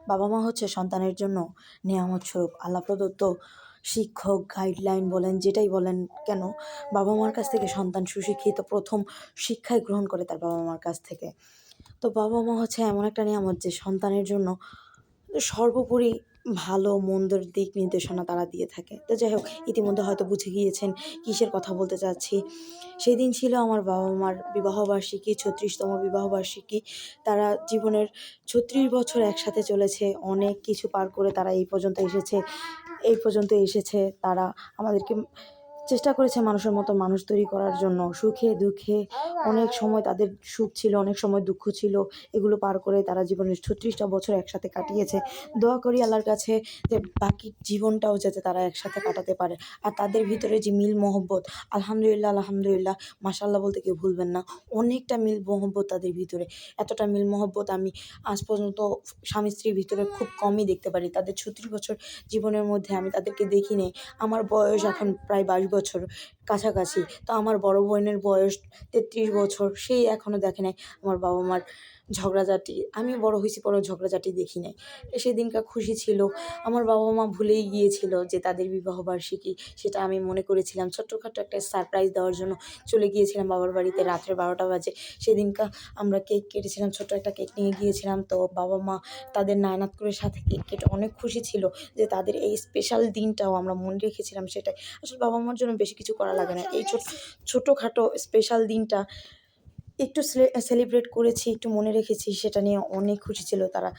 বাবা মা হচ্ছে সন্তানের জন্য নেয়ামত স্বরূপ, আল্লাহ প্রদত্ত শিক্ষক, গাইডলাইন বলেন, যেটাই বলেন কেন, বাবা মার কাছ থেকে সন্তান সুশিক্ষিত প্রথম শিক্ষাই গ্রহণ করে তার বাবা মার কাছ থেকে। তো বাবা মা হচ্ছে এমন একটা নিয়ামত যে সন্তানের জন্য সর্বোপরি ভালো মন্দর দিক নির্দেশনা তারা দিয়ে থাকে। তো যাই হোক, ইতিমধ্যে হয়তো বুঝে গিয়েছেন কিসের কথা বলতে চাচ্ছি। সেদিন ছিল আমার বাবা মার বিবাহবার্ষিকী, ৩৬তম বিবাহবার্ষিকী। তারা জীবনের ৩৬ বছর একসাথে চলেছে, অনেক কিছু পার করে তারা এই পর্যন্ত এসেছে তারা আমাদেরকে চেষ্টা করেছে মানুষের মতো মানুষ তৈরি করার জন্য। সুখে দুঃখে অনেক সময় তাদের সুখ ছিল, অনেক সময় দুঃখ ছিল। এগুলো পার করে তারা জীবনের ৩৬টা বছর একসাথে কাটিয়েছে। দোয়া করি আল্লাহর কাছে যে বাকি জীবনটাও যাতে তারা একসাথে কাটাতে পারে। আর তাদের ভিতরে যে মিল মহব্বত, আলহামদুলিল্লাহ, আলহামদুলিল্লাহ, মাশাআল্লাহ বলতে কেউ ভুলবেন না। অনেকটা মিল মহব্বত তাদের ভিতরে। এতটা মিল মহব্বত আমি আজ পর্যন্ত স্বামী স্ত্রীর ভিতরে খুব কমই দেখতে পারি। তাদের ৩৬ বছর জীবনের মধ্যে আমি তাদেরকে দেখি নাই। আমার বয়স এখন প্রায় ২২ বছর কাছাকাছি। তো আমার বড় বোনের বয়স ৩৩ বছর। সেই এখনও দেখে নাই আমার বাবা মার ঝগড়াঝাটি। আমি বড় হইছি পরেও ঝগড়াঝাটি দেখি নাই। সেদিনকার খুশি ছিল। আমার বাবা মা ভুলেই গিয়েছিল যে তাদের বিবাহবার্ষিকী, সেটা আমি মনে করেছিলাম। ছোট্টখাটো একটা সারপ্রাইজ দেওয়ার জন্য চলে গিয়েছিলাম বাবার বাড়িতে রাত্রে ১২টা বাজে। সেদিনকা আমরা কেক কেটেছিলাম, ছোট্ট একটা কেক নিয়ে গিয়েছিলাম। তো বাবা মা তাদের নায়নাত করে সাথে কেক কেটে অনেক খুশি ছিল যে তাদের এই স্পেশাল দিনটাও আমরা মনে রেখেছিলাম। সেটাই আসলে বাবা মার জন্য বেশি কিছু করা লাগে না। এই ছোটোখাটো স্পেশাল দিনটা একটু সেলিব্রেট করেছি, একটু মনে রেখেছি, সেটা নিয়ে অনেক খুশি ছিল তারা।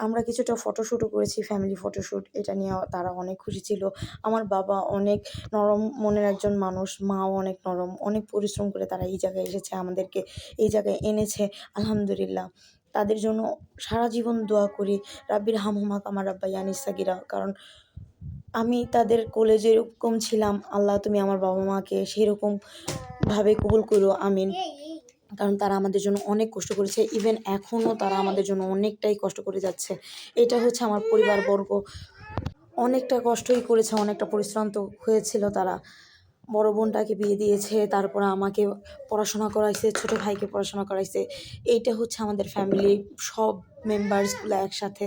আমরা কিছুটা ফটোশ্যুটও করেছি, ফ্যামিলি ফটোশ্যুট। এটা নিয়েও তারা অনেক খুশি ছিল। আমার বাবা অনেক নরম মনের একজন মানুষ, মাও অনেক নরম। অনেক পরিশ্রম করে তারা এই জায়গায় এসেছে, আমাদেরকে এই জায়গায় এনেছে। আলহামদুলিল্লাহ। তাদের জন্য সারা জীবন দোয়া করি, রাব্বির হামহুমা কামা রাব্বায়ানি সাগীরা। কারণ আমি তাদের কোলে যেরকম ছিলাম, আল্লাহ তুমি আমার বাবা মাকে সেরকমভাবে কবুল করো, আমিন। কারণ তারা আমাদের জন্য অনেক কষ্ট করেছে। ইভেন এখনও তারা আমাদের জন্য অনেকটাই কষ্ট করে যাচ্ছে। এটা হচ্ছে আমার পরিবারবর্গ। অনেকটা কষ্টই করেছে, অনেকটা পরিশ্রান্ত হয়েছিল তারা। বড় বোনটাকে বিয়ে দিয়েছে, তারপর আমাকে পড়াশোনা করাইছে, ছোট ভাইকে পড়াশোনা করাইছে। এইটা হচ্ছে আমাদের ফ্যামিলির সব মেম্বার্সগুলো একসাথে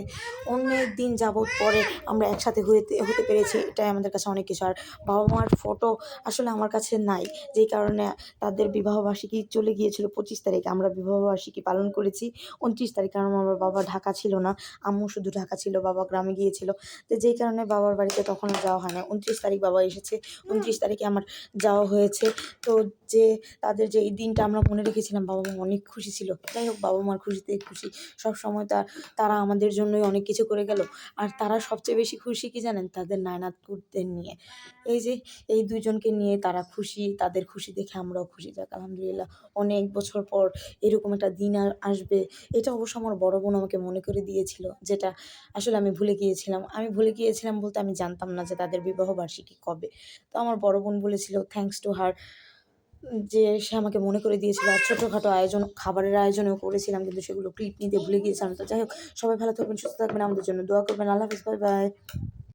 অনেক দিন যাবৎ পরে আমরা একসাথে হতে পেরেছি। এটাই আমাদের কাছে অনেক কিছু। আর বাবা মার ফটো আসলে আমার কাছে নাই, যেই কারণে তাদের বিবাহবার্ষিকী চলে গিয়েছিল 25 তারিখে। আমরা বিবাহবার্ষিকী পালন করেছি 29 তারিখ, কারণ আমার বাবা ঢাকা ছিল না, আম্মু শুধু ঢাকা ছিল, বাবা গ্রামে গিয়েছিল। তো যেই কারণে বাবার বাড়িতে তখন যাওয়া হয় না। 29 তারিখ বাবা এসেছে, 29 তারিখে আমার যাওয়া হয়েছে। তো যে তাদের যে এই দিনটা আমরা মনে রেখেছিলাম, বাবা মা অনেক খুশি ছিল। যাই হোক, বাবা মার খুশিতেই খুশি। সবসময় তারা আমাদের জন্যই অনেক কিছু করে গেল। আর তারা সবচেয়ে বেশি খুশি কি জানেন? তাদের নায়নাতপুরদের নিয়ে। এই যে এই দুজনকে নিয়ে তারা খুশি, তাদের খুশি দেখে আমরাও খুশি। যাক আলহামদুলিল্লাহ, অনেক বছর পর এরকম একটা দিন আসবে। এটা অবশ্য আমার বড় বোন আমাকে মনে করে দিয়েছিল, যেটা আসলে আমি ভুলে গিয়েছিলাম। আমি ভুলে গিয়েছিলাম বলতে আমি জানতাম না যে তাদের বিবাহবার্ষিকী কবে। তো আমার বড় বোন বলেছিল, থ্যাঙ্কস টু হার, যে সে আমাকে মনে করে দিয়েছিল। আর ছোটোখাটো আয়োজন, খাবারের আয়োজনও করেছিলাম, কিন্তু সেগুলো ক্লিপ নিতে ভুলে গিয়েছিলাম। তো যাই হোক, সবাই ভালো থাকবেন, সুস্থ থাকবেন, আমাদের জন্য দোয়া করবেন। আল্লাহ হাফিজ, বাই বাই।